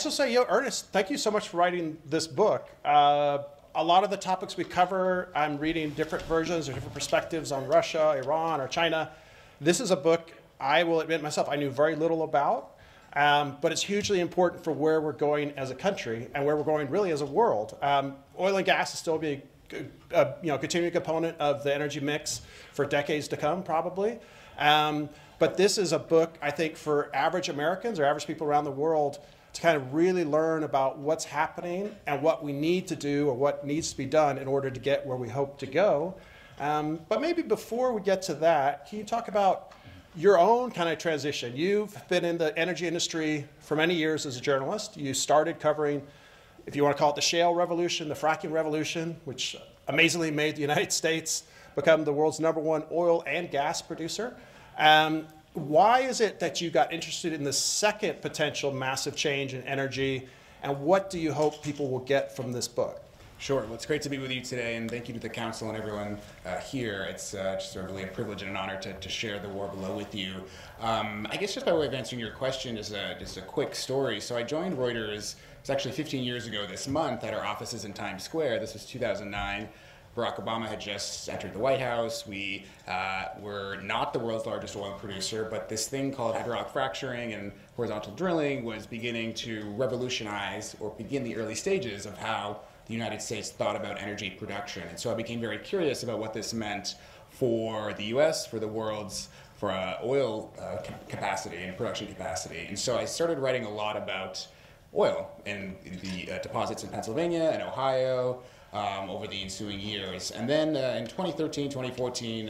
should say, Ernest, thank you so much for writing this book. A lot of the topics we cover, I'm reading different versions or different perspectives on Russia, Iran, or China. This is a book, I will admit myself, I knew very little about, but it's hugely important for where we're going as a country and where we're going really as a world. Oil and gas is still be a continuing component of the energy mix for decades to come, probably. But this is a book, I think, for average Americans or average people around the world to kind of really learn about what's happening and what we need to do or what needs to be done in order to get where we hope to go. But maybe before we get to that, can you talk about your own kind of transition? You've been in the energy industry for many years as a journalist. You started covering, if you want to call it the shale revolution, the fracking revolution, which amazingly made the United States become the world's #1 oil and gas producer. Why is it that you got interested in the second potential massive change in energy, and what do you hope people will get from this book? Sure. Well, it's great to be with you today, and thank you to the council and everyone here. It's just really a privilege and an honor to share the war below with you. I guess just by way of answering your question, just a quick story. So I joined Reuters, it's actually 15 years ago this month, at our offices in Times Square. This was 2009. Barack Obama had just entered the White House. We were not the world's largest oil producer, but this thing called hydraulic fracturing and horizontal drilling was beginning to revolutionize or begin the early stages of how the United States thought about energy production. And so I became very curious about what this meant for the US, for the world's oil capacity and production capacity. And so I started writing a lot about oil and the deposits in Pennsylvania and Ohio, over the ensuing years. And then in 2013, 2014,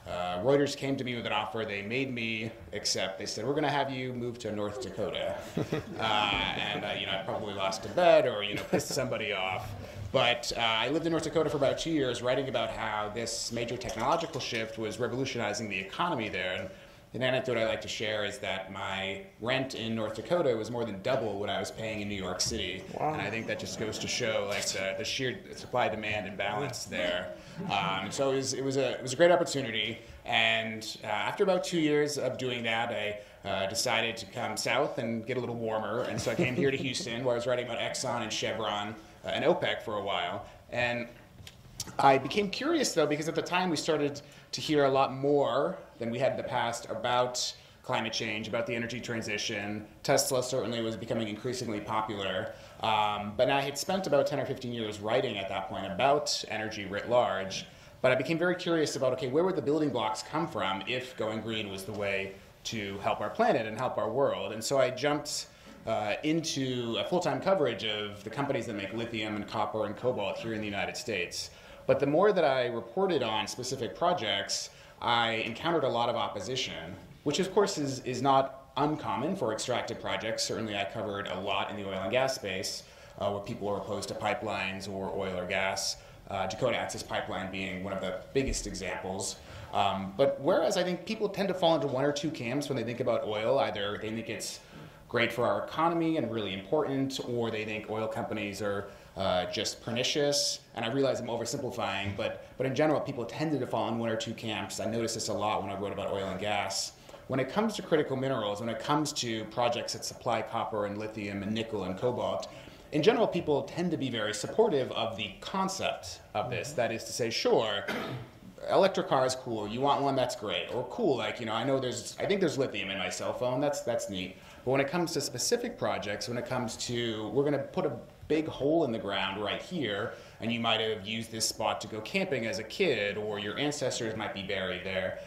Reuters came to me with an offer. They made me accept. They said, we're going to have you move to North Dakota. I probably lost a bet or, pissed somebody off. But I lived in North Dakota for about 2 years, writing about how this major technological shift was revolutionizing the economy there. And an anecdote I like to share is that my rent in North Dakota was more than double what I was paying in New York City. Wow. And I think that just goes to show the sheer supply-demand imbalance there. So it was a great opportunity. And after about 2 years of doing that, I decided to come south and get a little warmer. And so I came here to Houston, where I was writing about Exxon and Chevron and OPEC for a while. And I became curious, though, because at the time we started to hear a lot more than we had in the past about climate change, about the energy transition. Tesla certainly was becoming increasingly popular. But I had spent about 10 or 15 years writing at that point about energy writ large. But I became very curious about, okay, where would the building blocks come from if going green was the way to help our planet and help our world? And so I jumped into a full-time coverage of the companies that make lithium and copper and cobalt here in the United States. But the more that I reported on specific projects, I encountered a lot of opposition, which of course is not uncommon for extractive projects. Certainly I covered a lot in the oil and gas space where people were opposed to pipelines or oil or gas, Dakota Access Pipeline being one of the biggest examples. But whereas I think people tend to fall into one or two camps when they think about oil, either they think it's great for our economy and really important, or they think oil companies are just pernicious. And I realize I'm oversimplifying, but in general, people tended to fall in one or two camps. I noticed this a lot when I wrote about oil and gas. When it comes to critical minerals, when it comes to projects that supply copper and lithium and nickel and cobalt, in general, people tend to be very supportive of the concept of this. That is to say, sure, electric car is cool. You want one, that's great. Or cool, I think there's lithium in my cell phone. That's neat. But when it comes to specific projects, when it comes to, we're going to put a big hole in the ground right here, and you might have used this spot to go camping as a kid, or your ancestors might be buried there.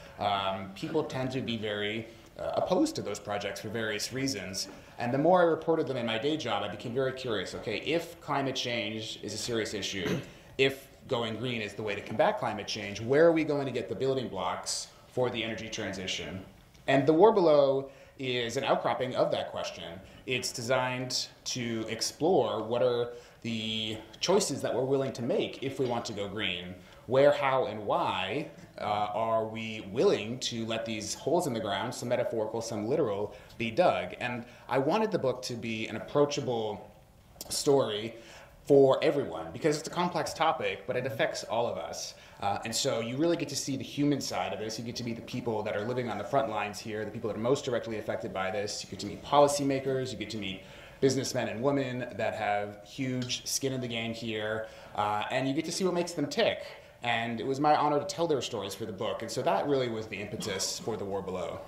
People tend to be very opposed to those projects for various reasons. And the more I reported them in my day job, I became very curious. Okay, if climate change is a serious issue, if going green is the way to combat climate change, where are we going to get the building blocks for the energy transition? And the war below is an outcropping of that question. It's designed to explore what are the choices that we're willing to make if we want to go green. Where, how, and why are we willing to let these holes in the ground, some metaphorical, some literal, be dug? And I wanted the book to be an approachable story for everyone, because it's a complex topic, but it affects all of us. And so you really get to see the human side of this. You get to meet the people that are living on the front lines here, the people that are most directly affected by this. You get to meet policymakers, you get to meet businessmen and women that have huge skin in the game here, and you get to see what makes them tick. And it was my honor to tell their stories for the book, and so that really was the impetus for The War Below.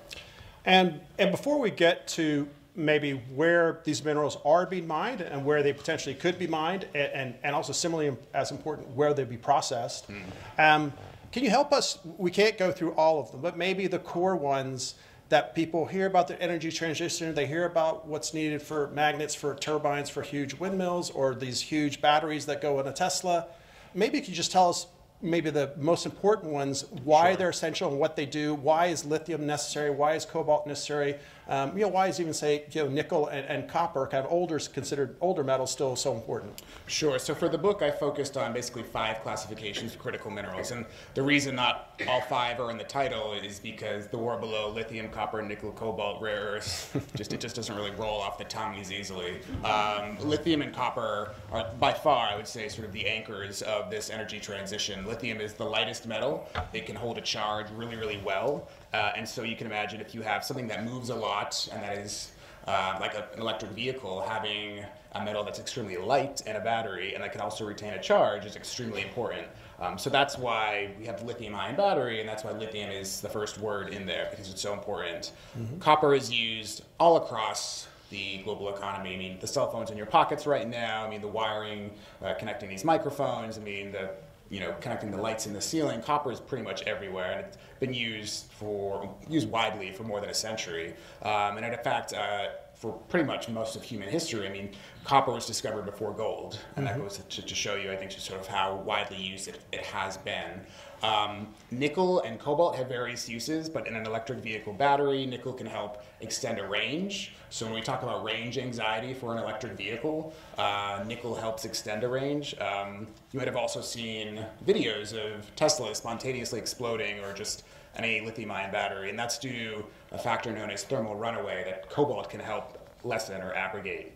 And before we get to maybe where these minerals are being mined and where they potentially could be mined, and also similarly as important, where they'd be processed, can you help us? We can't go through all of them, but maybe the core ones that people hear about the energy transition, they hear about what's needed for magnets, for turbines, for huge windmills, or these huge batteries that go in a Tesla. Maybe you could just tell us maybe the most important ones, why they're essential and what they do. Why is lithium necessary? Why is cobalt necessary? Why is even, say, nickel and copper, kind of considered older metals, still so important? Sure. So for the book, I focused on basically 5 classifications of critical minerals. And the reason not all 5 are in the title is because The War Below, lithium, copper, nickel, cobalt, rare earths, it just doesn't really roll off the tongue as easily. Lithium and copper are by far, I would say, sort of the anchors of this energy transition. Lithium is the lightest metal. It can hold a charge really, really well. And so you can imagine if you have something that moves a lot, and that is like an electric vehicle, having a metal that's extremely light and a battery, and that can also retain a charge, is extremely important. So that's why we have the lithium-ion battery, and that's why lithium is the first word in there, because it's so important. Copper is used all across the global economy. I mean, the cell phones in your pockets right now, I mean, the wiring connecting these microphones, I mean, connecting the lights in the ceiling. Copper is pretty much everywhere, and it's been used widely for more than a century. And in fact, for pretty much most of human history, I mean, copper was discovered before gold, and that goes to show you, I think, just sort of how widely used it has been. Nickel and cobalt have various uses, but in an electric vehicle battery, nickel can help extend a range. So when we talk about range anxiety for an electric vehicle, nickel helps extend a range. You might have also seen videos of Tesla spontaneously exploding, or just any lithium-ion battery, and that's due to a factor known as thermal runaway that cobalt can help lessen or abrogate.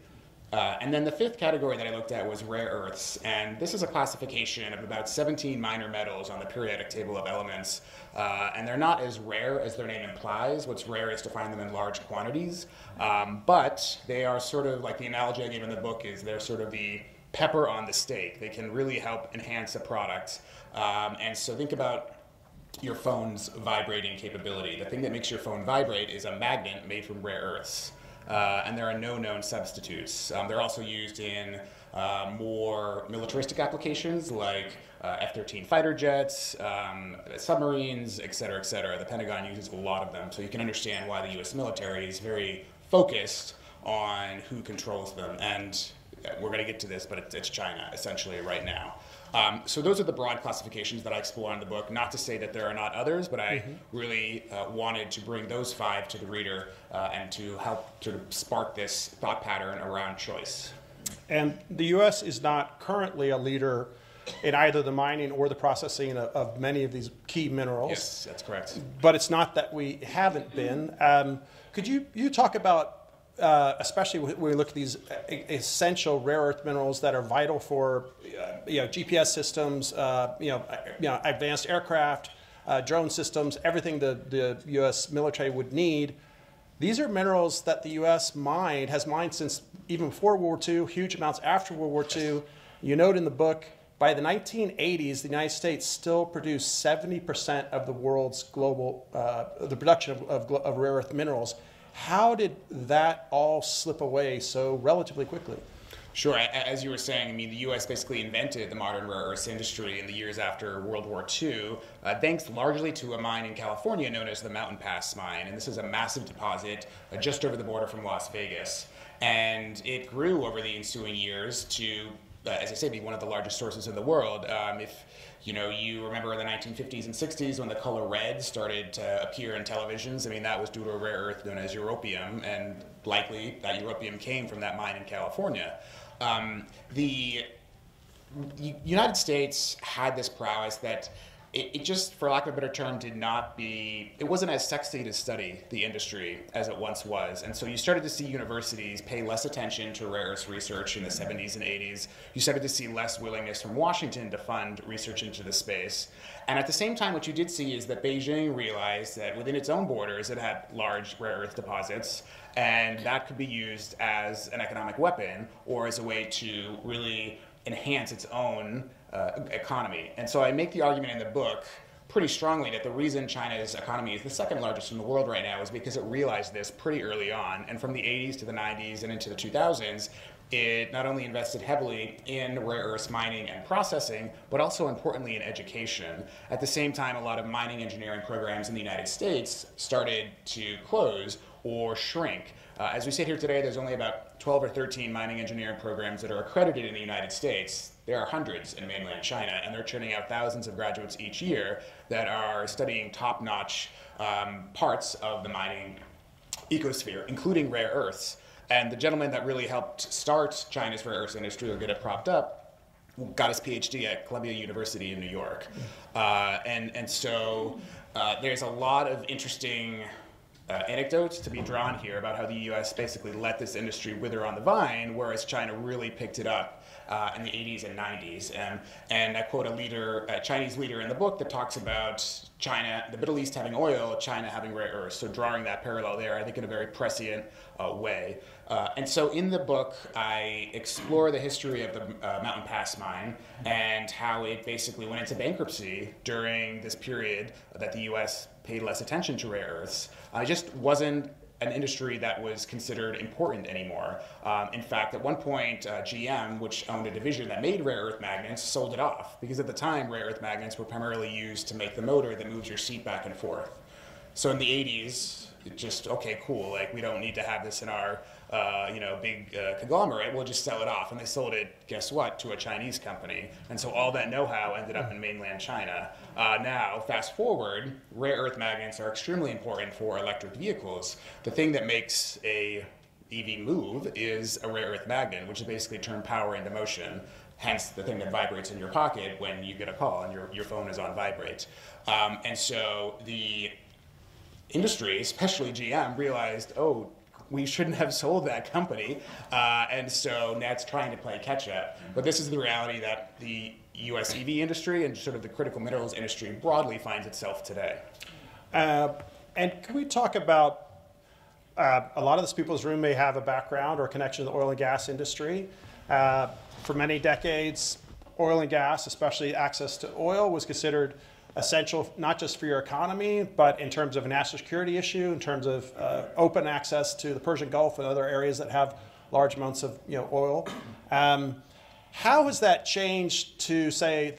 And then the 5th category that I looked at was rare earths, and this is a classification of about 17 minor metals on the periodic table of elements, and they're not as rare as their name implies. What's rare is to find them in large quantities, but they are sort of like the analogy I gave in the book is they're sort of the pepper on the steak. They can really help enhance a product, and so think about your phone's vibrating capability. The thing that makes your phone vibrate is a magnet made from rare earths. And there are no known substitutes. They're also used in more militaristic applications like F-13 fighter jets, submarines, et cetera, et cetera. The Pentagon uses a lot of them, so you can understand why the U.S. military is very focused on who controls them. And we're going to get to this, but it's China, essentially, right now. So those are the broad classifications that I explore in the book. Not to say that there are not others, but I really wanted to bring those 5 to the reader and to help sort of spark this thought pattern around choice. And the U.S. is not currently a leader in either the mining or the processing of many of these key minerals. Yes, that's correct. But it's not that we haven't been. Could you talk about, especially when we look at these essential rare earth minerals that are vital for GPS systems, advanced aircraft, drone systems, everything the U.S. military would need. These are minerals that the U.S. has mined since even before World War II, huge amounts after World War II. You note in the book, by the 1980s, the United States still produced 70% of the world's global, the production of rare earth minerals. How did that all slip away so relatively quickly? Sure. As you were saying, I mean, the U.S. basically invented the modern rare earths industry in the years after World War II, thanks largely to a mine in California known as the Mountain Pass Mine. And this is a massive deposit just over the border from Las Vegas. And it grew over the ensuing years to, as I say, be one of the largest sources in the world. If you remember the 1950s and 60s when the color red started to appear in televisions, I mean, that was due to a rare earth known as europium, and likely that europium came from that mine in California. The United States had this prowess that it just, for lack of a better term, it wasn't as sexy to study the industry as it once was. And so you started to see universities pay less attention to rare earths research in the 70s and 80s. You started to see less willingness from Washington to fund research into the space. And at the same time, what you did see is that Beijing realized that within its own borders, it had large rare earth deposits, and that could be used as an economic weapon or as a way to really enhance its own economy. And so I make the argument in the book pretty strongly that the reason China's economy is the second largest in the world right now is because it realized this pretty early on. And from the 80s to the 90s and into the 2000s, it not only invested heavily in rare earths mining and processing, but also importantly in education. At the same time, a lot of mining engineering programs in the United States started to close or shrink. As we sit here today, there's only about 12 or 13 mining engineering programs that are accredited in the United States. There are hundreds in mainland China, and they're churning out thousands of graduates each year that are studying top-notch parts of the mining ecosphere, including rare earths. And the gentleman that really helped start China's rare earths industry or get it propped up got his PhD at Columbia University in New York. So there's a lot of interesting anecdotes to be drawn here about how the U.S. basically let this industry wither on the vine, whereas China really picked it up in the 80s and 90s. And I quote a Chinese leader in the book that talks about China, the Middle East having oil, China having rare earths. So drawing that parallel there, I think in a very prescient way. And so in the book, I explore the history of the Mountain Pass mine and how it basically went into bankruptcy during this period that the U.S. paid less attention to rare earths. It just wasn't an industry that was considered important anymore. In fact, at one point, GM, which owned a division that made rare earth magnets, sold it off because at the time, rare earth magnets were primarily used to make the motor that moves your seat back and forth. So in the 80s, it just, okay, cool, like we don't need to have this in our big conglomerate, we'll just sell it off. And they sold it, guess what, to a Chinese company. And so all that know-how ended up in mainland China. Now, fast forward, rare earth magnets are extremely important for electric vehicles. The thing that makes a EV move is a rare earth magnet, which is basically turn power into motion. Hence the thing that vibrates in your pocket when you get a call and your phone is on vibrate. And so the industry, especially GM, realized, oh, we shouldn't have sold that company, and so now it's trying to play catch up. But this is the reality that the U.S. EV industry and sort of the critical minerals industry broadly finds itself today. And can we talk about, a lot of these people in this room may have a background or a connection to the oil and gas industry. For many decades, oil and gas, especially access to oil, was considered essential not just for your economy, but in terms of a national security issue, in terms of open access to the Persian Gulf and other areas that have large amounts of oil. How has that changed to, say,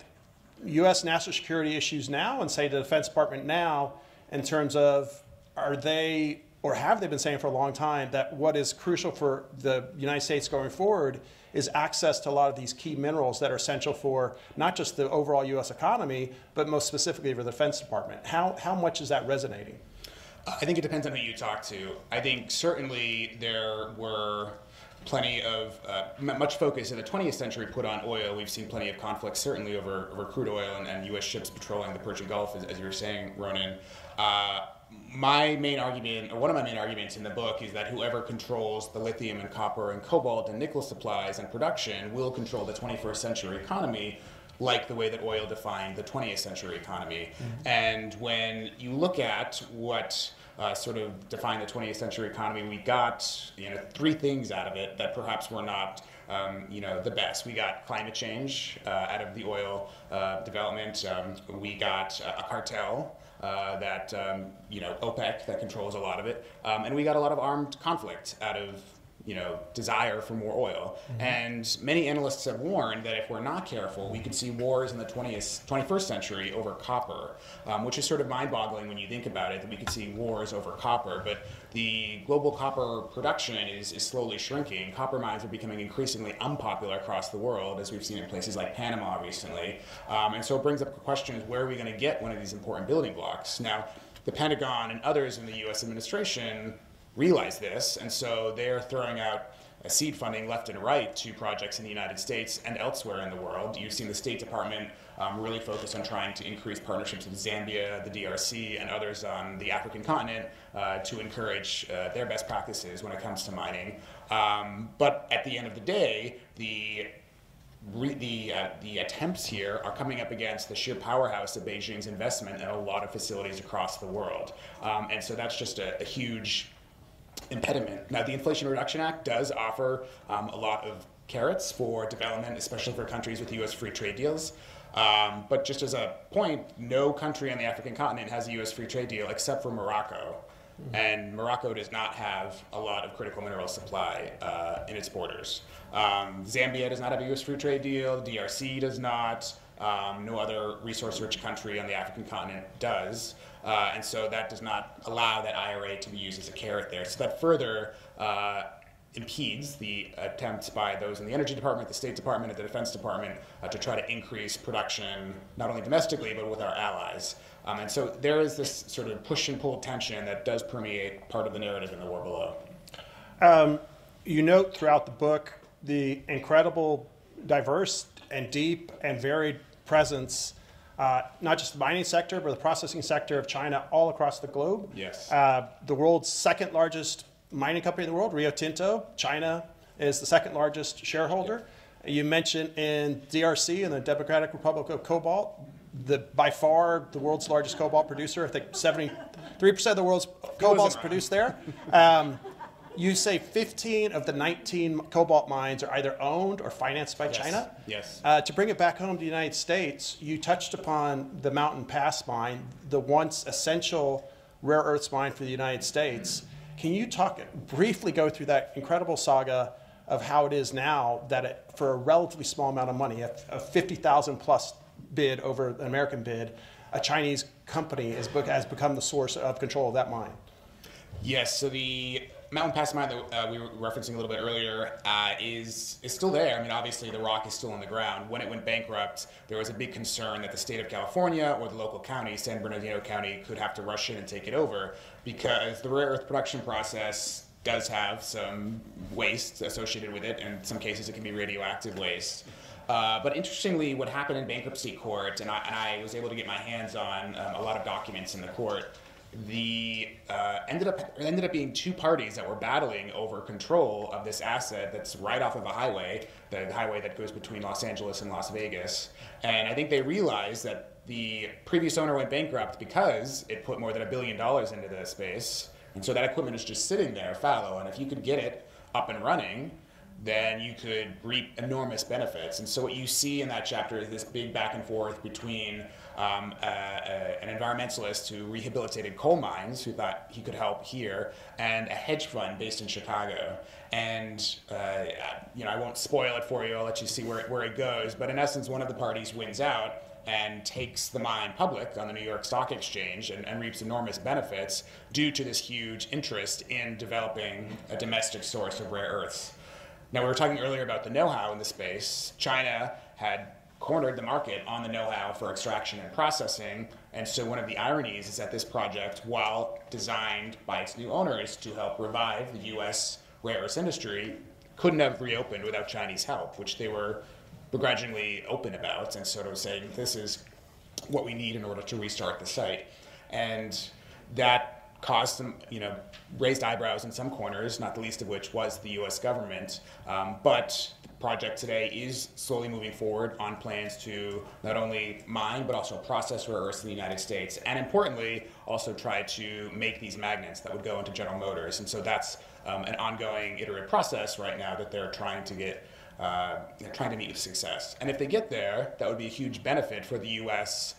U.S. national security issues now and, say, the Defense Department now in terms of are they, or have they been saying for a long time that what is crucial for the United States going forward is access to a lot of these key minerals that are essential for not just the overall U.S. economy, but most specifically for the Defense Department. How much is that resonating? I think it depends on who you talk to. I think certainly there were plenty of, much focus in the 20th century put on oil. We've seen plenty of conflicts, certainly over crude oil and U.S. ships patrolling the Persian Gulf, as you were saying, Ronan. My main argument, or one of my main arguments in the book, is that whoever controls the lithium and copper and cobalt and nickel supplies and production will control the 21st century economy, like the way that oil defined the 20th century economy. Mm-hmm. And when you look at what sort of defined the 20th century economy, we got three things out of it that perhaps were not the best. We got climate change out of the oil development. We got a cartel. OPEC that controls a lot of it, and we got a lot of armed conflict out of desire for more oil. Mm-hmm. And many analysts have warned that if we're not careful, we could see wars in the 21st century over copper, which is sort of mind-boggling when you think about it, that we could see wars over copper. But the global copper production is slowly shrinking. Copper mines are becoming increasingly unpopular across the world, as we've seen in places like Panama recently. And so it brings up the question, where are we going to get one of these important building blocks? Now, the Pentagon and others in the U.S. administration realize this, and so they're throwing out seed funding left and right to projects in the United States and elsewhere in the world. You've seen the State Department really focus on trying to increase partnerships with Zambia, the DRC, and others on the African continent to encourage their best practices when it comes to mining. But at the end of the day, the attempts here are coming up against the sheer powerhouse of Beijing's investment in a lot of facilities across the world. And so that's just a huge impediment. Now, the Inflation Reduction Act does offer a lot of carrots for development, especially for countries with U.S. free trade deals. But just as a point, no country on the African continent has a U.S. free trade deal except for Morocco. And Morocco does not have a lot of critical mineral supply in its borders. Zambia does not have a U.S. free trade deal. The DRC does not. No other resource-rich country on the African continent does. And so that does not allow that IRA to be used as a carrot there. So that further impedes the attempts by those in the Energy Department, the State Department, and the Defense Department to try to increase production, not only domestically, but with our allies. And so there is this sort of push and pull tension that does permeate part of the narrative in the war below. You note throughout the book the incredible, diverse and deep and varied presence, not just the mining sector, but the processing sector of China all across the globe. Yes. The world's second largest mining company in the world, Rio Tinto, China is the second largest shareholder. You mentioned in DRC, in the Democratic Republic of Cobalt, by far the world's largest cobalt producer. I think 73% of the world's cobalt is produced there. You say 15 of the 19 cobalt mines are either owned or financed by China. Yes. To bring it back home to the United States, you touched upon the Mountain Pass mine, the once essential rare earths mine for the United States. Can you briefly go through that incredible saga of how it is now that for a relatively small amount of money, a $50,000 plus bid over an American bid, a Chinese company has become the source of control of that mine? Yes, so the Mountain Pass mine that we were referencing a little bit earlier is still there. I mean, obviously the rock is still on the ground. When it went bankrupt, there was a big concern that the state of California or the local county, San Bernardino County, could have to rush in and take it over because the rare earth production process does have some waste associated with it. In some cases, it can be radioactive waste. But interestingly, what happened in bankruptcy court, and I was able to get my hands on a lot of documents in the court, ended up being two parties that were battling over control of this asset that's right off of a highway, the highway that goes between Los Angeles and Las Vegas. And I think they realized that the previous owner went bankrupt because it put more than $1 billion into the space. And so that equipment is just sitting there fallow. And if you could get it up and running, then you could reap enormous benefits. And so what you see in that chapter is this big back and forth between an environmentalist who rehabilitated coal mines, who thought he could help here, and a hedge fund based in Chicago. And I won't spoil it for you. I'll let you see where it goes. But in essence, one of the parties wins out and takes the mine public on the New York Stock Exchange and reaps enormous benefits due to this huge interest in developing a domestic source of rare earths. Now, we were talking earlier about the know-how in the space. China had cornered the market on the know-how for extraction and processing, and so one of the ironies is that this project, while designed by its new owners to help revive the U.S. rare earths industry, couldn't have reopened without Chinese help, which they were begrudgingly open about and sort of saying, this is what we need in order to restart the site. And that caused some, raised eyebrows in some corners, not the least of which was the U.S. government. But the project today is slowly moving forward on plans to not only mine, but also process rare earths in the United States. And importantly, also try to make these magnets that would go into General Motors. And so that's an ongoing iterative process right now that they're trying to get trying to meet with success. And if they get there, that would be a huge benefit for the U.S.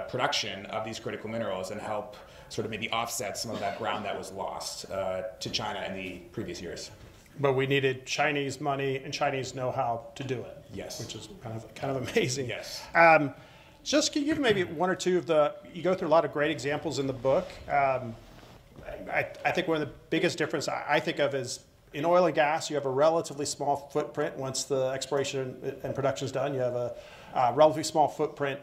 Production of these critical minerals and help sort of maybe offset some of that ground that was lost to China in the previous years. But we needed Chinese money and Chinese know-how to do it. Yes. Which is kind of amazing. Yes. Just can you give maybe one or two of you go through a lot of great examples in the book. I think one of the biggest difference I think of is in oil and gas, you have a relatively small footprint. Once the exploration and production is done, you have a relatively small footprint.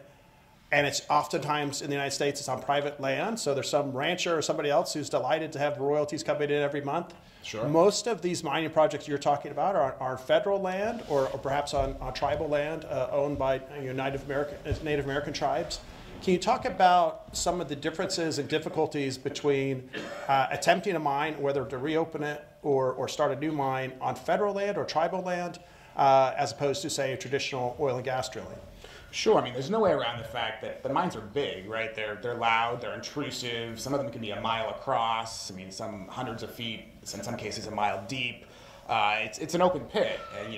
And it's oftentimes in the United States, it's on private land. So there's some rancher or somebody else who's delighted to have royalties coming in every month. Sure. Most of these mining projects you're talking about are on federal land or perhaps on tribal land owned by Native American tribes. Can you talk about some of the differences and difficulties between attempting a mine, whether to reopen it or start a new mine on federal land or tribal land, as opposed to, say, traditional oil and gas drilling? Sure. I mean, there's no way around the fact that the mines are big, right? They're loud, they're intrusive. Some of them can be a mile across. I mean, some hundreds of feet, in some cases a mile deep. It's an open pit, and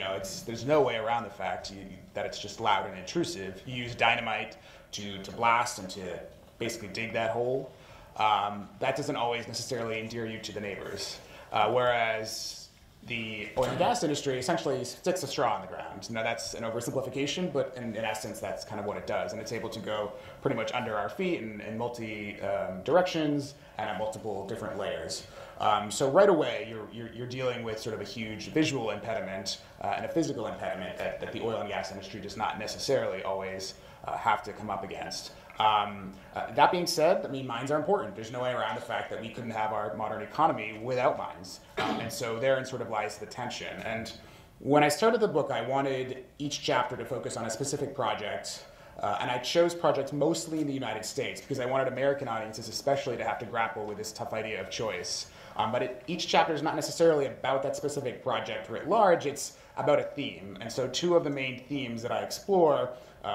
there's no way around the fact that it's just loud and intrusive. You use dynamite to blast and to basically dig that hole. That doesn't always necessarily endear you to the neighbors, whereas the oil and gas industry essentially sticks a straw in the ground. Now that's an oversimplification, but in essence that's kind of what it does, and it's able to go pretty much under our feet in multi directions and at multiple different layers. So right away you're dealing with sort of a huge visual impediment and a physical impediment that the oil and gas industry does not necessarily always have to come up against. That being said, I mean, mines are important. There's no way around the fact that we couldn't have our modern economy without mines. And so therein sort of lies the tension. And when I started the book, I wanted each chapter to focus on a specific project. And I chose projects mostly in the United States because I wanted American audiences especially to have to grapple with this tough idea of choice. But each chapter is not necessarily about that specific project writ large. It's about a theme. And so two of the main themes that I explore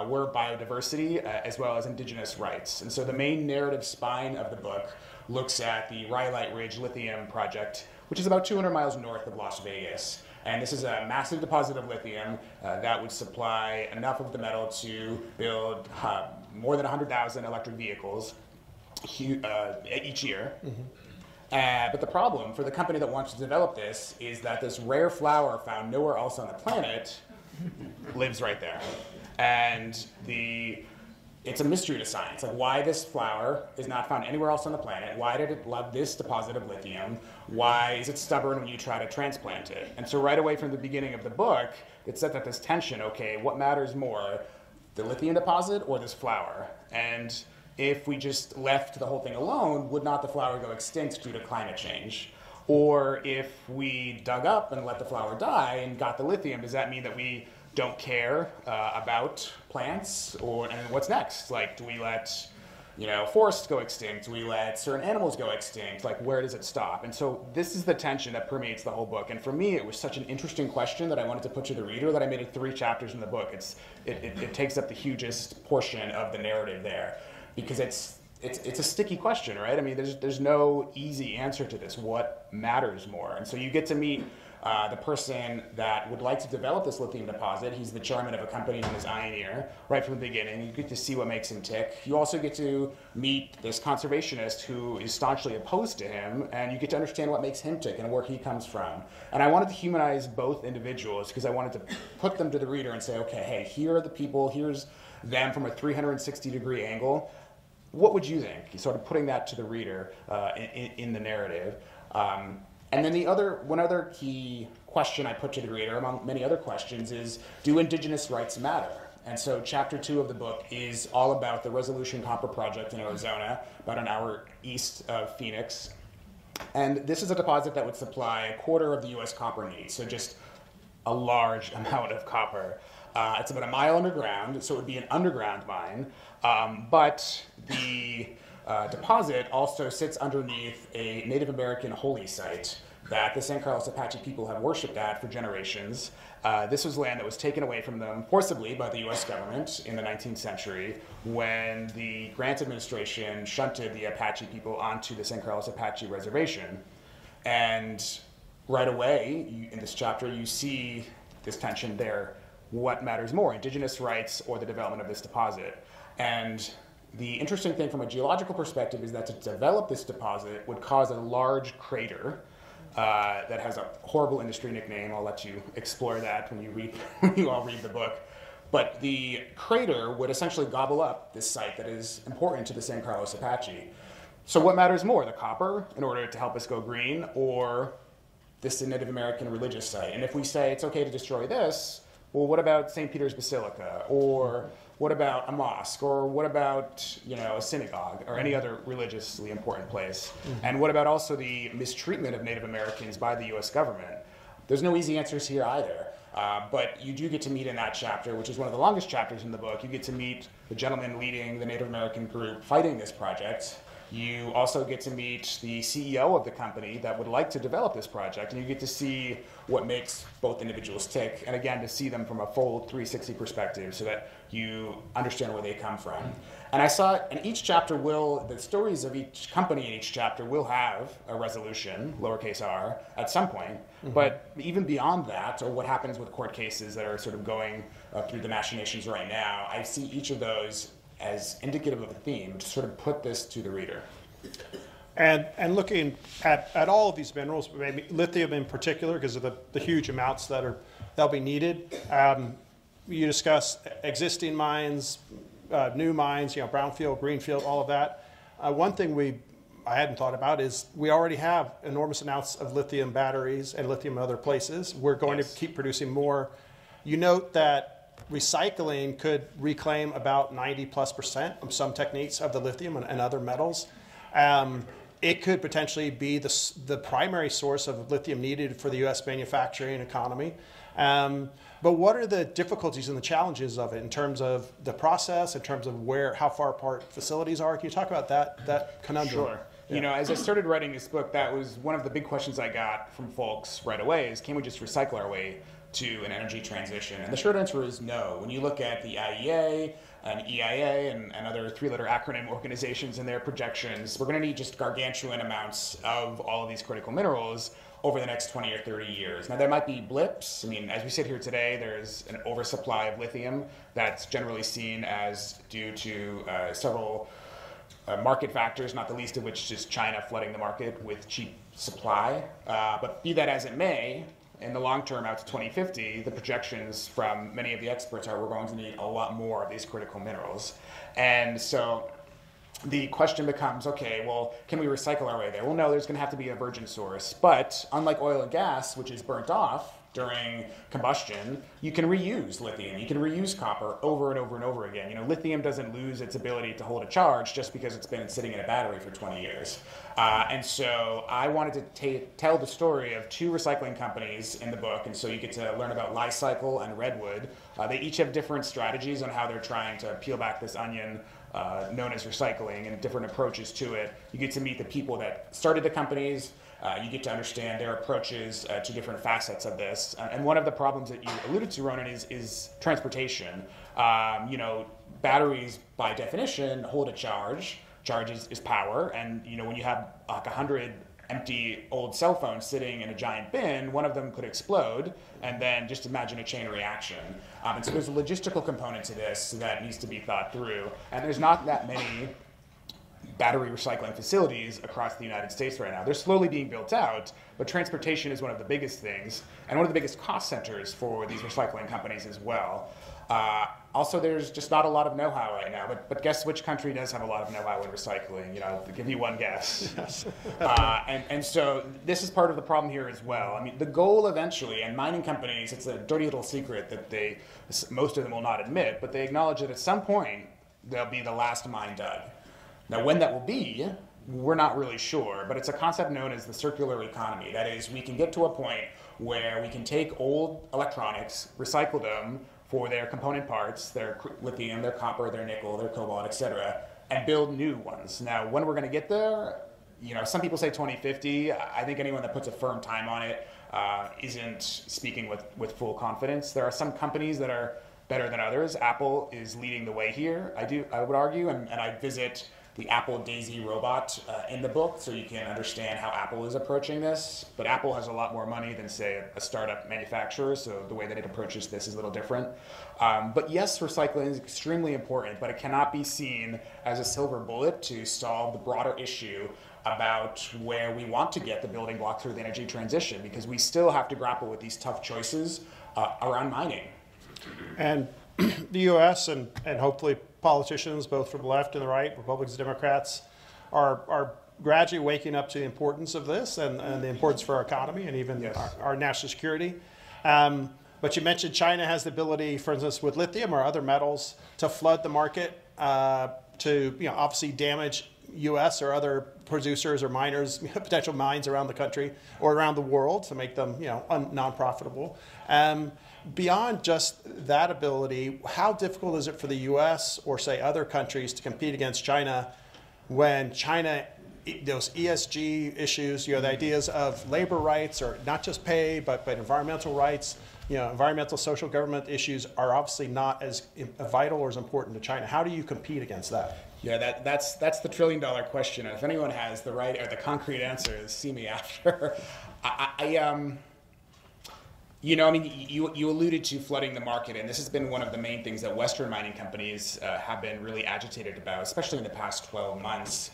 were biodiversity as well as Indigenous rights. And so the main narrative spine of the book looks at the Rhyolite Ridge Lithium project, which is about 200 miles north of Las Vegas. And this is a massive deposit of lithium that would supply enough of the metal to build more than 100,000 electric vehicles each year. Mm-hmm. But the problem for the company that wants to develop this is that this rare flower found nowhere else on the planet lives right there. And it's a mystery to science. Like, why this flower is not found anywhere else on the planet? Why did it love this deposit of lithium? Why is it stubborn when you try to transplant it? And so right away from the beginning of the book, it set up this tension. Okay, what matters more, the lithium deposit or this flower? And if we just left the whole thing alone, would not the flower go extinct due to climate change? Or if we dug up and let the flower die and got the lithium, does that mean that we don't care about plants? And what's next? Like, do we let forests go extinct? Do we let certain animals go extinct? Like, where does it stop? And so this is the tension that permeates the whole book. And for me, it was such an interesting question that I wanted to put to the reader that I made it 3 chapters in the book. It takes up the hugest portion of the narrative there because it's a sticky question, right? I mean, there's no easy answer to this. What matters more? And so you get to meet the person that would like to develop this lithium deposit. He's the chairman of a company known as Ioneer, right from the beginning. You get to see what makes him tick. You also get to meet this conservationist who is staunchly opposed to him, and you get to understand what makes him tick and where he comes from. And I wanted to humanize both individuals because I wanted to put them to the reader and say, okay, hey, here are the people, here's them from a 360-degree angle. What would you think? Sort of putting that to the reader in the narrative. And then one other key question I put to the reader, among many other questions, is, do Indigenous rights matter? And so chapter 2 of the book is all about the Resolution Copper Project in Arizona, about an hour east of Phoenix. And this is a deposit that would supply a quarter of the U.S. copper needs, so just a large amount of copper. It's about a mile underground, so it would be an underground mine. But the deposit also sits underneath a Native American holy site that the San Carlos Apache people have worshipped at for generations. This was land that was taken away from them forcibly by the U.S. government in the 19th century when the Grant administration shunted the Apache people onto the San Carlos Apache reservation. And right away, in this chapter, you see this tension there. What matters more, Indigenous rights or the development of this deposit? And the interesting thing from a geological perspective is that to develop this deposit would cause a large crater that has a horrible industry nickname. I'll let you explore that when you all read the book. But the crater would essentially gobble up this site that is important to the San Carlos Apache. So what matters more, the copper in order to help us go green, or this Native American religious site? And if we say it's okay to destroy this, well, what about St. Peter's Basilica or what about a mosque? Or what about, a synagogue or any other religiously important place? And what about also the mistreatment of Native Americans by the US government? There's no easy answers here either. But you do get to meet in that chapter, which is one of the longest chapters in the book, you get to meet the gentleman leading the Native American group fighting this project. You also get to meet the CEO of the company that would like to develop this project, and you get to see what makes both individuals tick, and again, to see them from a full 360 perspective so that you understand where they come from. And I saw, and each chapter the stories of each company in each chapter will have a resolution, lowercase r, at some point. But even beyond that, or what happens with court cases that are sort of going through the machinations right now, I see each of those as indicative of a theme to sort of put this to the reader. And looking at all of these minerals, maybe lithium in particular, because of the huge amounts that'll be needed. You discuss existing mines, new mines, brownfield, greenfield, all of that. One thing I hadn't thought about is we already have enormous amounts of lithium batteries and lithium in other places. We're going to keep producing more. You note that recycling could reclaim about 90+% of some techniques of the lithium and other metals. It could potentially be the primary source of lithium needed for the U.S. manufacturing economy. But what are the difficulties and the challenges of it in terms of the process, in terms of how far apart facilities are? Can you talk about that conundrum? Sure. Yeah. As I started writing this book, that was one of the big questions I got from folks right away is, can we just recycle our way to an energy transition? And the short answer is no. When you look at the IEA and EIA and other three-letter acronym organizations and their projections, we're going to need just gargantuan amounts of all of these critical minerals over the next 20 or 30 years. Now, there might be blips. As we sit here today, there's an oversupply of lithium that's generally seen as due to several market factors, not the least of which is China flooding the market with cheap supply. But be that as it may, in the long term, out to 2050, the projections from many of the experts are we're going to need a lot more of these critical minerals. And so the question becomes, okay, well, can we recycle our way there? Well, no, there's going to have to be a virgin source. But unlike oil and gas, which is burnt off during combustion, you can reuse lithium. You can reuse copper over and over and over again. Lithium doesn't lose its ability to hold a charge just because it's been sitting in a battery for 20 years. And so I wanted to tell the story of two recycling companies in the book, and so you get to learn about Li-Cycle and Redwood. They each have different strategies on how they're trying to peel back this onion known as recycling and different approaches to it. You get to meet the people that started the companies. You get to understand their approaches to different facets of this. And one of the problems that you alluded to, Ronan, is transportation. Batteries, by definition, hold a charge. Charge is power. And, when you have like 100 empty old cell phones sitting in a giant bin, one of them could explode. And then just imagine a chain reaction. And so there's a logistical component to this that needs to be thought through. And there's not that many battery recycling facilities across the United States right now. They're slowly being built out, but transportation is one of the biggest things and one of the biggest cost centers for these recycling companies as well. Also, there's just not a lot of know-how right now, but guess which country does have a lot of know-how in recycling? I'll give you one guess. Yes. And so this is part of the problem here as well. The goal eventually, and mining companies, it's a dirty little secret that most of them will not admit, but they acknowledge that at some point, they'll be the last mine dug. Now, when that will be, we're not really sure, but it's a concept known as the circular economy. That is, we can get to a point where we can take old electronics, recycle them for their component parts, their lithium, their copper, their nickel, their cobalt, etc., and build new ones. Now, when we're going to get there, some people say 2050. I think anyone that puts a firm time on it isn't speaking with full confidence. There are some companies that are better than others. Apple is leading the way here, I would argue, and I visit the Apple Daisy robot in the book, so you can understand how Apple is approaching this. But Apple has a lot more money than, say, a startup manufacturer, so the way that it approaches this is a little different. But yes, recycling is extremely important, but it cannot be seen as a silver bullet to solve the broader issue about where we want to get the building blocks through the energy transition, because we still have to grapple with these tough choices around mining. And the U.S. and hopefully politicians, both from the left and the right, Republicans, Democrats, are gradually waking up to the importance of this and the importance for our economy and even our national security. But you mentioned China has the ability, for instance, with lithium or other metals, to flood the market, to obviously damage U.S. or other producers or miners, potential mines around the country or around the world, to make them non-profitable. Beyond just that ability, how difficult is it for the U.S. or say other countries to compete against China when China, those ESG issues, the ideas of labor rights, or not just pay, but environmental rights, environmental social government issues are obviously not as vital or as important to China. How do you compete against that? Yeah, that's the $1 trillion question. And if anyone has the right or the concrete answers, see me after. You alluded to flooding the market, and this has been one of the main things that Western mining companies have been really agitated about, especially in the past 12 months.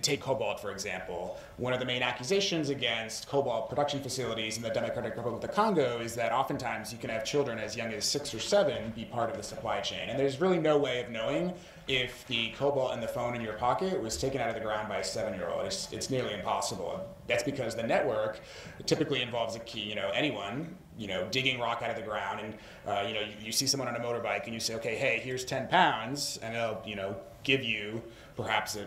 Take cobalt, for example. One of the main accusations against cobalt production facilities in the Democratic Republic of the Congo is that oftentimes you can have children as young as 6 or 7 be part of the supply chain. And there's really no way of knowing if the cobalt in the phone in your pocket was taken out of the ground by a 7-year-old. It's nearly impossible. That's because the network typically involves anyone, digging rock out of the ground, and you see someone on a motorbike and you say, okay, hey, here's 10 pounds, and they'll, give you perhaps a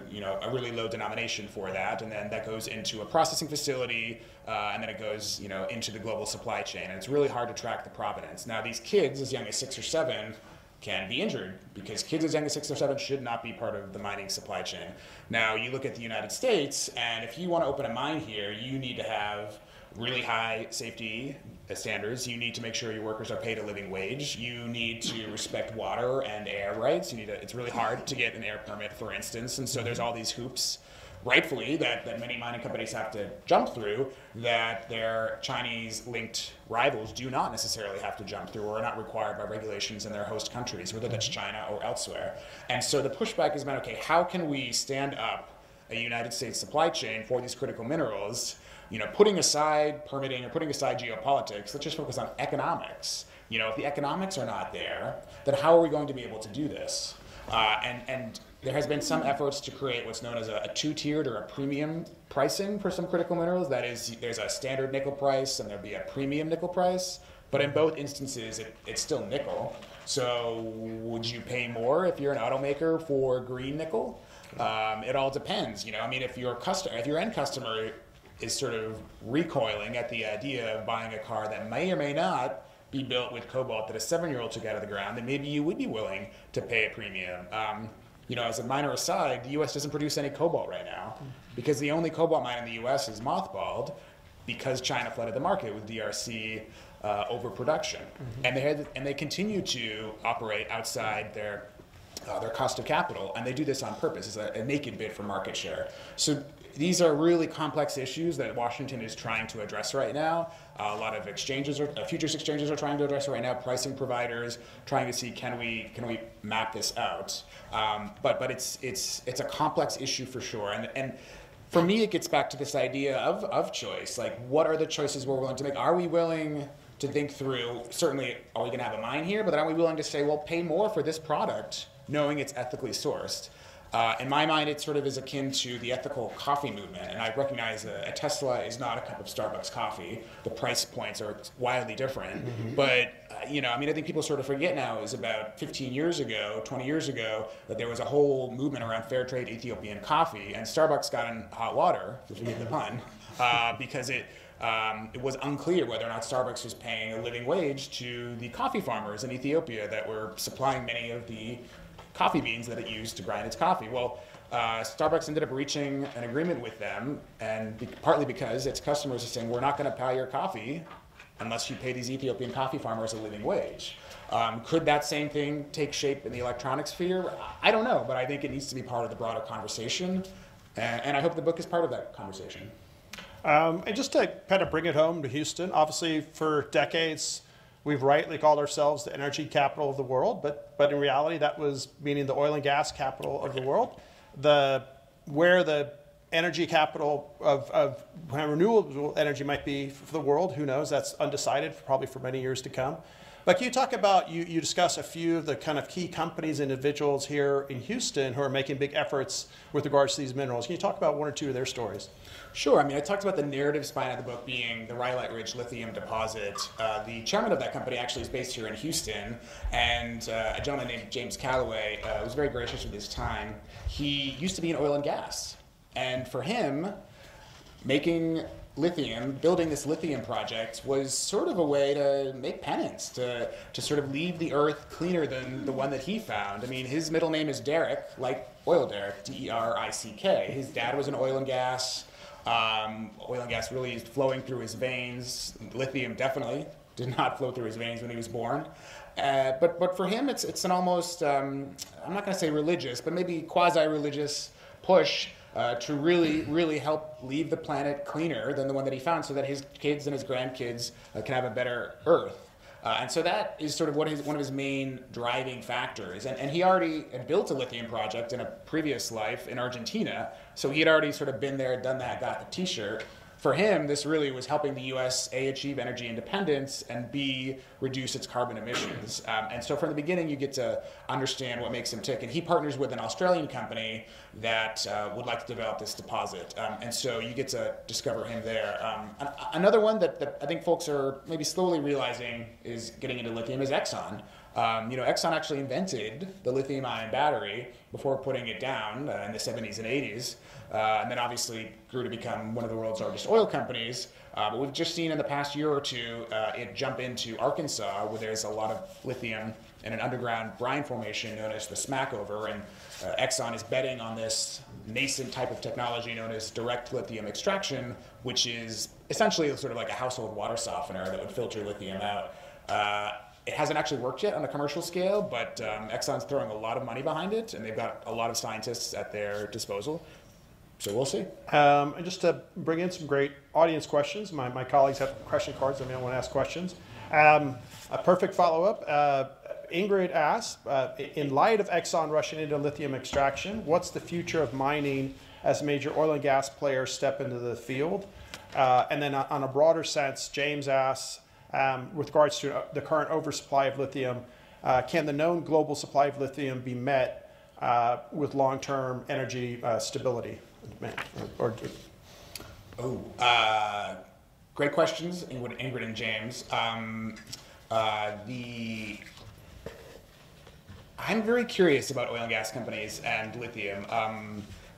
really low denomination for that, and then that goes into a processing facility, and then it goes, into the global supply chain, and it's really hard to track the provenance. Now, these kids as young as 6 or 7 can be injured, because kids as young as 6 or 7 should not be part of the mining supply chain. Now, you look at the United States, and if you want to open a mine here, you need to have really high safety standards. You need to make sure your workers are paid a living wage. You need to respect water and air rights. It's really hard to get an air permit, for instance, and so there's all these hoops, rightfully, that many mining companies have to jump through that their Chinese-linked rivals do not necessarily have to jump through, or are not required by regulations in their host countries, whether that's China or elsewhere. And so the pushback has been, okay, how can we stand up a United States supply chain for these critical minerals, putting aside permitting or putting aside geopolitics, let's just focus on economics. If the economics are not there, then how are we going to be able to do this? And there has been some efforts to create what's known as a two-tiered or a premium pricing for some critical minerals. That is, there's a standard nickel price and there'll be a premium nickel price. But in both instances, it's still nickel. So would you pay more if you're an automaker for green nickel? It all depends. If your end customer is sort of recoiling at the idea of buying a car that may or may not be built with cobalt that a 7-year-old took out of the ground, then maybe you would be willing to pay a premium. As a minor aside, the U.S. doesn't produce any cobalt right now, because the only cobalt mine in the U.S. is mothballed because China flooded the market with DRC overproduction. Mm-hmm. And they continue to operate outside their cost of capital, and they do this on purpose. It's a naked bid for market share. So these are really complex issues that Washington is trying to address right now. A lot of futures exchanges are trying to address it right now. Pricing providers trying to see can we map this out. But it's a complex issue for sure. And for me, it gets back to this idea of choice. Like, what are the choices we're willing to make? Are we willing to think through? Certainly, are we going to have a mine here? But then are we willing to say, well, pay more for this product, knowing it's ethically sourced? In my mind, it sort of is akin to the ethical coffee movement, and I recognize a Tesla is not a cup of Starbucks coffee. The price points are wildly different, mm-hmm. But I think people sort of forget now is about 15 years ago, 20 years ago, that there was a whole movement around fair trade Ethiopian coffee, and Starbucks got in hot water, if you get the pun, because it was unclear whether or not Starbucks was paying a living wage to the coffee farmers in Ethiopia that were supplying many of the coffee beans that it used to grind its coffee. Well, Starbucks ended up reaching an agreement with them, and partly because its customers are saying, we're not going to buy your coffee unless you pay these Ethiopian coffee farmers a living wage. Could that same thing take shape in the electronic sphere? I don't know, but I think it needs to be part of the broader conversation, and I hope the book is part of that conversation. And just to kind of bring it home to Houston, obviously for decades, we've rightly called ourselves the energy capital of the world, but in reality, that was meaning the oil and gas capital of the world. Where the energy capital of renewable energy might be for the world, who knows? That's undecided, probably for many years to come. But can you talk about, you discuss a few of the kind of key companies, individuals here in Houston who are making big efforts with regards to these minerals. Can you talk about one or two of their stories? Sure. I mean, I talked about the narrative spine of the book being the Rhyolite Ridge lithium deposit. The chairman of that company actually is based here in Houston, and a gentleman named James Calloway was very gracious with his time. He used to be in oil and gas, and for him, making lithium, building this lithium project was sort of a way to make penance, to sort of leave the earth cleaner than the one that he found. I mean, his middle name is Derrick, like Oil Derrick, D-E-R-I-C-K. His dad was in oil and gas. Oil and gas really is flowing through his veins. Lithium definitely did not flow through his veins when he was born. But for him, it's an almost, I'm not going to say religious, but maybe quasi-religious push to really help leave the planet cleaner than the one that he found, so that his kids and his grandkids can have a better Earth. And so that is sort of one of his main driving factors. And he already had built a lithium project in a previous life in Argentina, so he had already sort of been there, done that, got the t-shirt. For him, this really was helping the U.S. A, achieve energy independence, and B, reduce its carbon emissions. And so from the beginning, you get to understand what makes him tick. And he partners with an Australian company that would like to develop this deposit. And so you get to discover him there. Another one that I think folks are maybe slowly realizing is getting into lithium is Exxon. Exxon actually invented the lithium-ion battery before putting it down in the 70s and 80s. And then obviously grew to become one of the world's largest oil companies. But we've just seen in the past year or two it jump into Arkansas, where there's a lot of lithium in an underground brine formation known as the Smackover. And Exxon is betting on this nascent type of technology known as direct lithium extraction, which is essentially sort of like a household water softener that would filter lithium out. It hasn't actually worked yet on a commercial scale, but Exxon's throwing a lot of money behind it, and they've got a lot of scientists at their disposal. So we'll see. And just to bring in some great audience questions, my colleagues have question cards. I want to ask questions. A perfect follow-up. Ingrid asks, in light of Exxon rushing into lithium extraction, what's the future of mining as major oil and gas players step into the field? And then on a broader sense, James asks, with regards to the current oversupply of lithium, can the known global supply of lithium be met with long-term energy stability? Great questions, Ingrid and James. I'm very curious about oil and gas companies and lithium.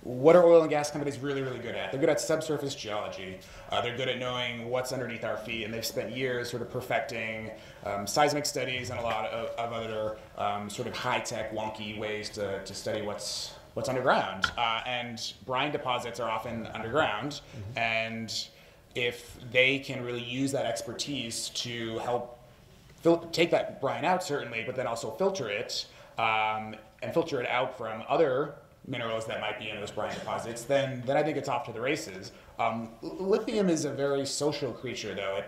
What are oil and gas companies really good at? They're good at subsurface geology. They're good at knowing what's underneath our feet, and they've spent years sort of perfecting seismic studies and a lot of other sort of high-tech, wonky ways to study what's underground. And brine deposits are often underground, and if they can really use that expertise to help take that brine out, certainly, but then also filter it, and filter it out from other minerals that might be in those brine deposits, then I think it's off to the races. Lithium is a very social creature, though.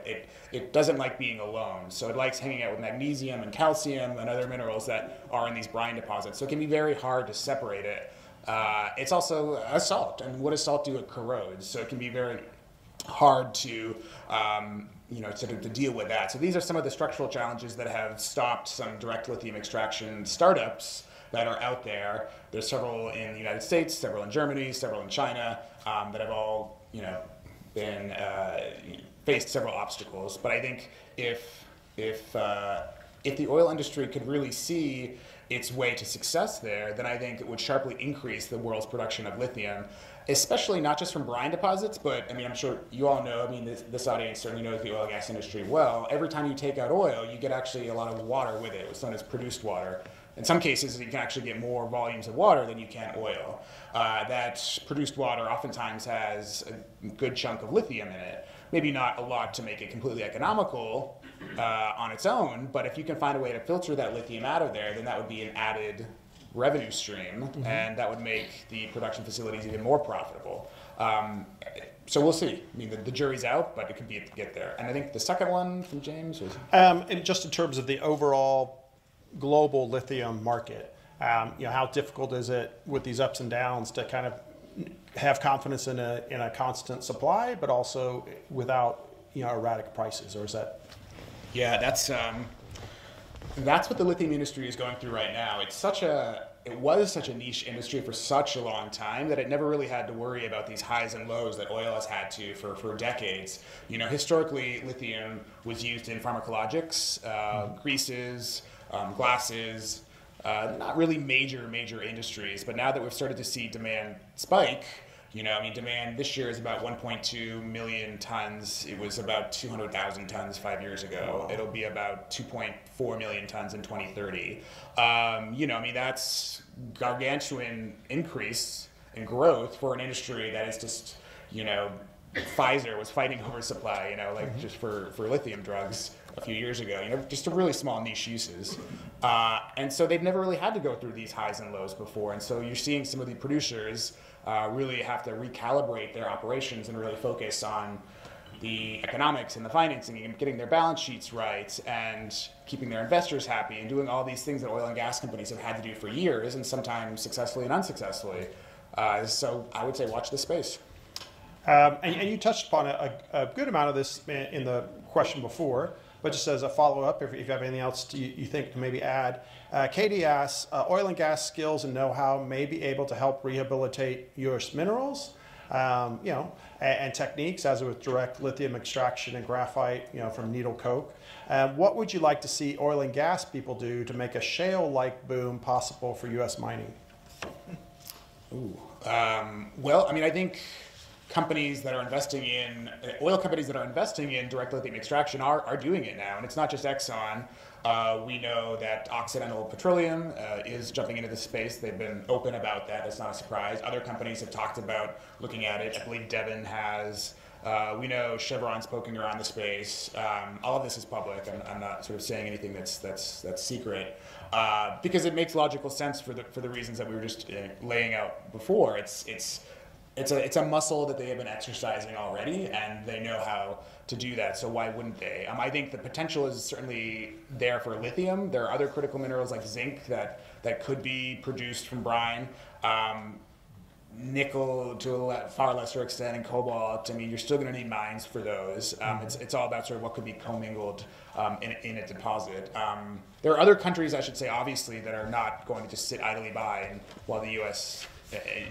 It doesn't like being alone, so it likes hanging out with magnesium and calcium and other minerals that are in these brine deposits, so it can be very hard to separate it. It's also a salt, and what does salt do? It corrodes, so it can be very hard to to deal with that. So these are some of the structural challenges that have stopped some direct lithium extraction startups that are out there. There's several in the United States, several in Germany, several in China, that have all been faced several obstacles. But I think if the oil industry could really see its way to success there, then I think it would sharply increase the world's production of lithium, especially not just from brine deposits, but I'm sure you all know, this audience certainly knows the oil and gas industry well. Every time you take out oil, you get actually a lot of water with it. It's known as produced water. In some cases, you can actually get more volumes of water than you can oil. That produced water oftentimes has a good chunk of lithium in it. Maybe not a lot to make it completely economical on its own, but if you can find a way to filter that lithium out of there, then that would be an added revenue stream, and that would make the production facilities even more profitable. So we'll see. The jury's out, but it could be to get there. And I think the second one from James was... and just in terms of the overall global lithium market, how difficult is it with these ups and downs to kind of have confidence in a constant supply, but also without erratic prices, or is that? Yeah, that's That's what the lithium industry is going through right now. It was such a niche industry for such a long time that it never really had to worry about these highs and lows that oil has had to for decades. You know, historically, lithium was used in pharmacologics, greases, glasses, not really major industries. But now that we've started to see demand spike, you know, I mean, demand this year is about 1.2 million tons. It was about 200,000 tons 5 years ago. It'll be about 2.4 million tons in 2030. You know, I mean, that's gargantuan increase in growth for an industry that is just, you know, Pfizer was fighting oversupply, you know, like just for lithium drugs a few years ago, you know, just a really small niche uses. And so they've never really had to go through these highs and lows before. And so you're seeing some of the producers really have to recalibrate their operations and really focus on the economics and the financing and getting their balance sheets right and keeping their investors happy and doing all these things that oil and gas companies have had to do for years and sometimes successfully and unsuccessfully. So I would say watch this space. And you touched upon a good amount of this in the question before, but just as a follow-up, if you have anything else you think to maybe add. Katie asks, oil and gas skills and know-how may be able to help rehabilitate U.S. minerals, you know, and techniques, as with direct lithium extraction and graphite, you know, from needle coke. What would you like to see oil and gas people do to make a shale-like boom possible for U.S. mining? Well, I mean, I think companies that are investing in, oil companies that are investing in direct lithium extraction are doing it now. And it's not just Exxon. We know that Occidental Petroleum is jumping into this space. They've been open about that. It's not a surprise. Other companies have talked about looking at it. I believe Devon has. We know Chevron's poking around the space. All of this is public. I'm not sort of saying anything that's secret. Because it makes logical sense for the reasons that we were just laying out before. It's a muscle that they have been exercising already, and they know how to do that, so why wouldn't they? I think the potential is certainly there for lithium. There are other critical minerals like zinc that could be produced from brine. Nickel to a far lesser extent, and cobalt. I mean, you're still going to need mines for those. It's all about sort of what could be commingled in a deposit. There are other countries, I should say, obviously, that are not going to just sit idly by while the U.S.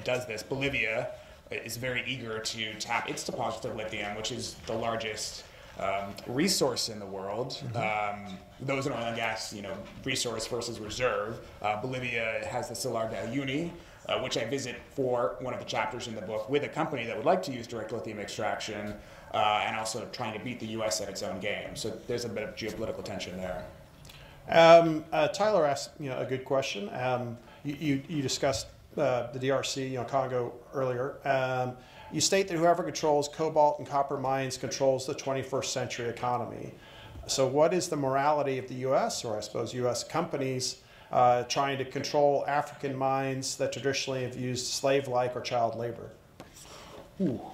Does this. Bolivia is very eager to tap its deposit of lithium, which is the largest resource in the world. Those in oil and gas, you know, resource versus reserve. Bolivia has the Salar de Uyuni, which I visit for one of the chapters in the book with a company that would like to use direct lithium extraction and also trying to beat the U.S. at its own game. So there's a bit of geopolitical tension there. Tyler asked, you know, a good question. You discussed the DRC, you know, Congo earlier. You state that whoever controls cobalt and copper mines controls the 21st century economy. So what is the morality of the U.S., or I suppose U.S. companies, trying to control African mines that traditionally have used slave-like or child labor?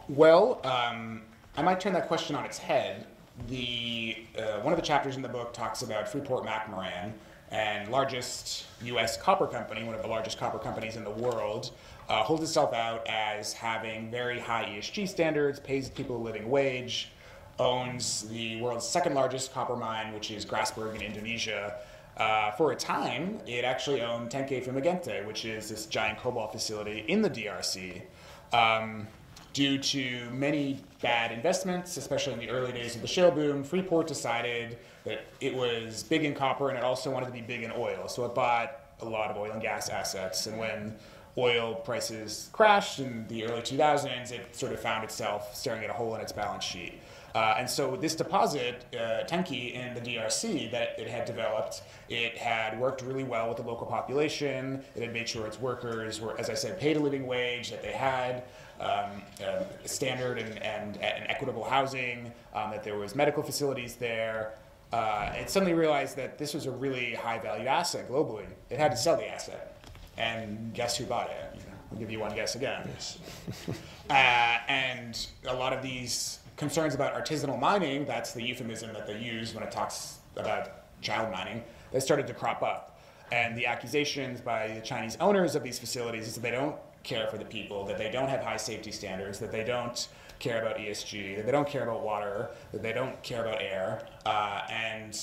Well, I might turn that question on its head. One of the chapters in the book talks about Freeport-McMoRan, and largest U.S. copper company, one of the largest copper companies in the world, holds itself out as having very high ESG standards, pays people a living wage, owns the world's second largest copper mine, which is Grasberg in Indonesia. For a time, it actually owned Tenke Fumagente, which is this giant cobalt facility in the DRC. Due to many bad investments, especially in the early days of the shale boom, Freeport decided that it was big in copper and it also wanted to be big in oil. So it bought a lot of oil and gas assets. And when oil prices crashed in the early 2000s, it sort of found itself staring at a hole in its balance sheet. And so this deposit, Tenke in the DRC, that it had developed, it had worked really well with the local population. It had made sure its workers were, as I said, paid a living wage, that they had standard and equitable housing, that there was medical facilities there. It suddenly realized that this was a really high-value asset globally. It had to sell the asset. And guess who bought it? I'll give you one guess again. Yes. And a lot of these concerns about artisanal mining, that's the euphemism that they use when it talks about child mining, they started to crop up. And the accusations by the Chinese owners of these facilities is that they don't care for the people, that they don't have high safety standards, that they don't care about ESG, that they don't care about water, that they don't care about air. And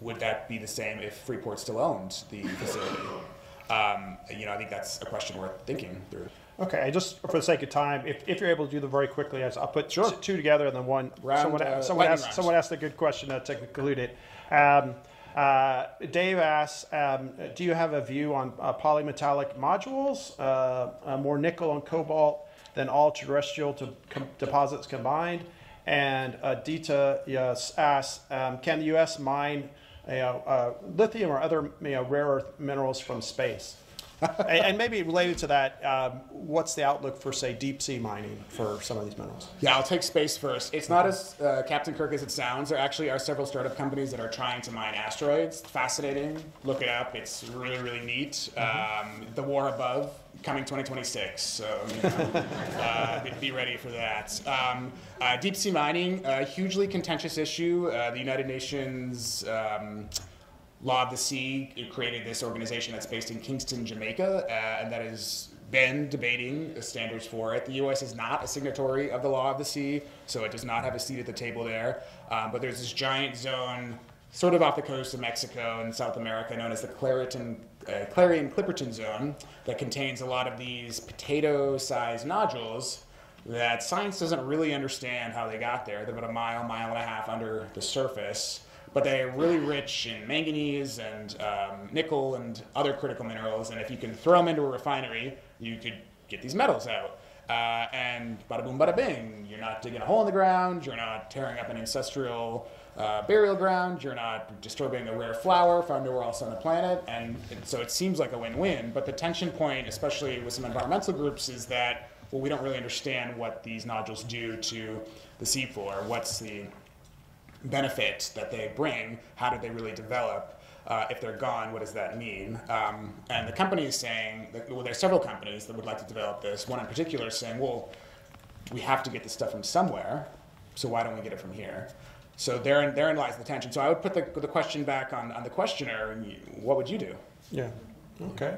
would that be the same if Freeport still owned the facility? I think that's a question worth thinking through. Okay, just for the sake of time, if you're able to do them very quickly, I'll put two together and then one. Someone asked a good question to conclude it. Dave asks, do you have a view on polymetallic modules, more nickel and cobalt than all terrestrial deposits combined? And Dita asks, can the U.S. mine lithium or other rare earth minerals from space? And maybe related to that, what's the outlook for, say, deep sea mining for some of these minerals? Yeah, I'll take space first. It's not as Captain Kirk as it sounds. There actually are several startup companies that are trying to mine asteroids. Fascinating. Look it up. It's really, really neat. The war above, coming 2026. So be ready for that. Deep sea mining, a hugely contentious issue. The United Nations Law of the Sea created this organization that's based in Kingston, Jamaica, and that has been debating the standards for it. The U.S. is not a signatory of the Law of the Sea, so it does not have a seat at the table there. But there's this giant zone sort of off the coast of Mexico and South America known as the Clarion-Clipperton Zone that contains a lot of these potato-sized nodules that science doesn't really understand how they got there. They're about a mile and a half under the surface. But they're really rich in manganese and nickel and other critical minerals. And if you can throw them into a refinery, you could get these metals out. And bada boom, bada bing. You're not digging a hole in the ground. You're not tearing up an ancestral burial ground. You're not disturbing a rare flower found nowhere else on the planet. And so it seems like a win-win. But the tension point, especially with some environmental groups, is that, well, we don't really understand what these nodules do to the seafloor. What's the benefit that they bring? How do they really develop? If they're gone, what does that mean? And the company is saying, well, there's several companies that would like to develop this. One in particular is saying, well, we have to get this stuff from somewhere, so why don't we get it from here? So therein lies the tension. So I would put the question back on the questioner, and what would you do? Yeah, okay.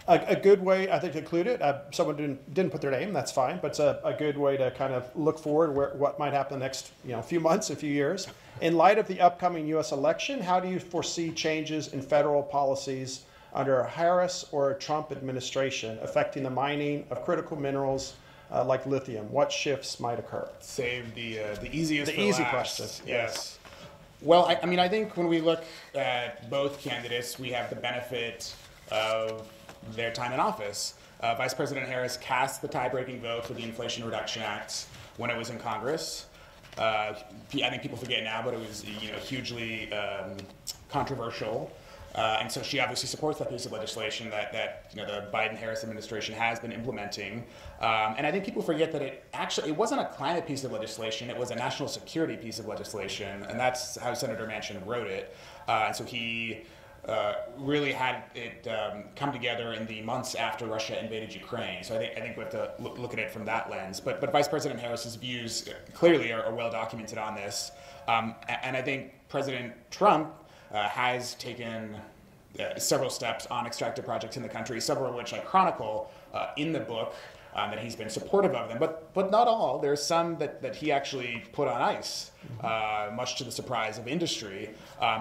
A good way, I think, to include it, someone didn't put their name, that's fine, but it's a good way to kind of look forward what might happen the next few months, a few years. In light of the upcoming U.S. election, how do you foresee changes in federal policies under a Harris or a Trump administration affecting the mining of critical minerals like lithium? What shifts might occur? Save the easiest The easy last. question. Yes. Well, I think when we look at both candidates, we have the benefit of their time in office. Vice President Harris cast the tie-breaking vote for the Inflation Reduction Act when it was in Congress. I think people forget now, but it was hugely controversial. And so she obviously supports that piece of legislation that the Biden-Harris administration has been implementing. And I think people forget that it wasn't a climate piece of legislation, it was a national security piece of legislation, and that's how Senator Manchin wrote it. And so he really had it come together in the months after Russia invaded Ukraine. So I think we have to look at it from that lens. But Vice President Harris's views clearly are well documented on this. And I think President Trump has taken several steps on extractive projects in the country, several of which I chronicle in the book, that he's been supportive of them, but not all. There's some that he actually put on ice, much to the surprise of industry.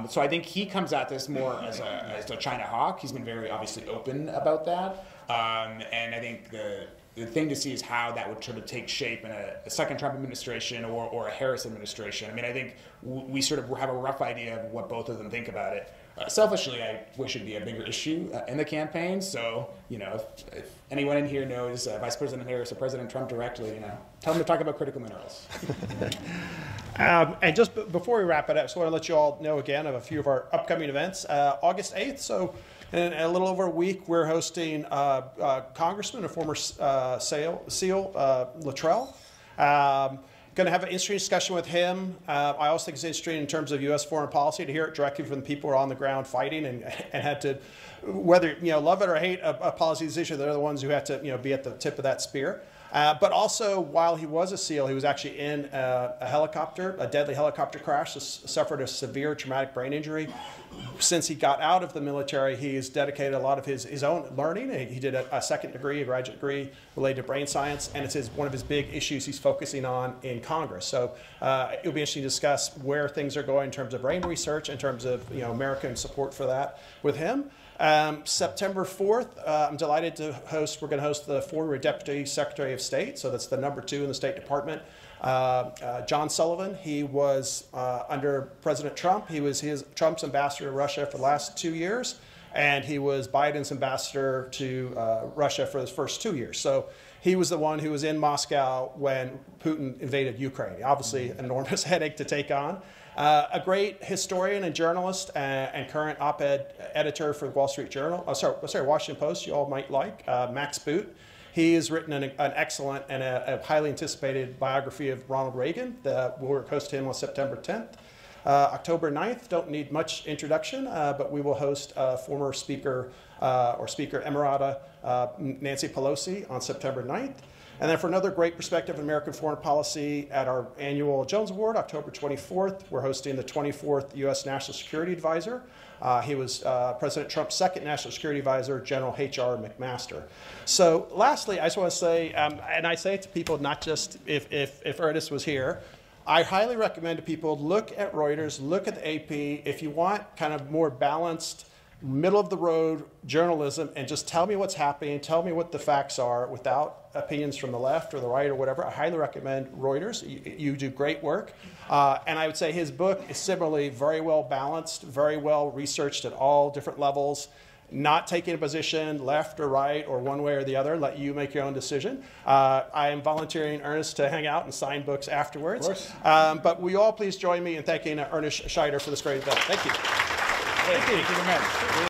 So I think he comes at this more as a China hawk. He's been very obviously open about that, and I think the thing to see is how that would sort of take shape in a second Trump administration or a Harris administration. I mean, I think we sort of have a rough idea of what both of them think about it. Selfishly, I wish it'd be a bigger issue in the campaign. So, if anyone in here knows Vice President Harris or President Trump directly, tell them to talk about critical minerals. And just before we wrap it up, I just want to let you all know again of a few of our upcoming events. August 8th, so in a little over a week, we're hosting Congressman, a former SEAL, Luttrell. Going to have an interesting discussion with him. I also think it's interesting in terms of U.S. foreign policy to hear it directly from the people who are on the ground fighting and had to, whether love it or hate a policy decision, they're the ones who have to be at the tip of that spear. But also, while he was a SEAL, he was actually in a helicopter, a deadly helicopter crash, suffered a severe traumatic brain injury. Since he got out of the military, he's dedicated a lot of his own learning. He did a second degree, a graduate degree related to brain science, and it's one of his big issues he's focusing on in Congress. So it'll be interesting to discuss where things are going in terms of brain research, in terms of American support for that with him. September 4th, I'm delighted to host, we're going to host the former Deputy Secretary of State, so that's the #2 in the State Department, John Sullivan. He was under President Trump. He was Trump's ambassador to Russia for the last 2 years, and he was Biden's ambassador to Russia for his first 2 years. So he was the one who was in Moscow when Putin invaded Ukraine. Obviously, an enormous headache to take on. A great historian and journalist and current op-ed editor for the Washington Post, you all might like, Max Boot. He has written an excellent and a highly anticipated biography of Ronald Reagan that we'll host him on September 10th. October 9th, don't need much introduction, but we will host former Speaker or Speaker Emirata Nancy Pelosi on September 9th. And then for another great perspective of American foreign policy at our annual Jones Award, October 24th, we're hosting the 24th U.S. National Security Advisor. He was President Trump's second National Security Advisor, General H.R. McMaster. So lastly, I just want to say, and I say it to people not just if Ernest was here, I highly recommend to people look at Reuters, look at the AP. If you want kind of more balanced, middle-of-the-road journalism and just tell me what's happening, tell me what the facts are without opinions from the left or the right or whatever, I highly recommend Reuters. You do great work. And I would say his book is similarly very well balanced, very well researched at all different levels, not taking a position left or right or one way or the other, let you make your own decision. I am volunteering Ernest to hang out and sign books afterwards. Of course. But will you all please join me in thanking Ernest Scheyder for this great event. Thank you. Thank you very much.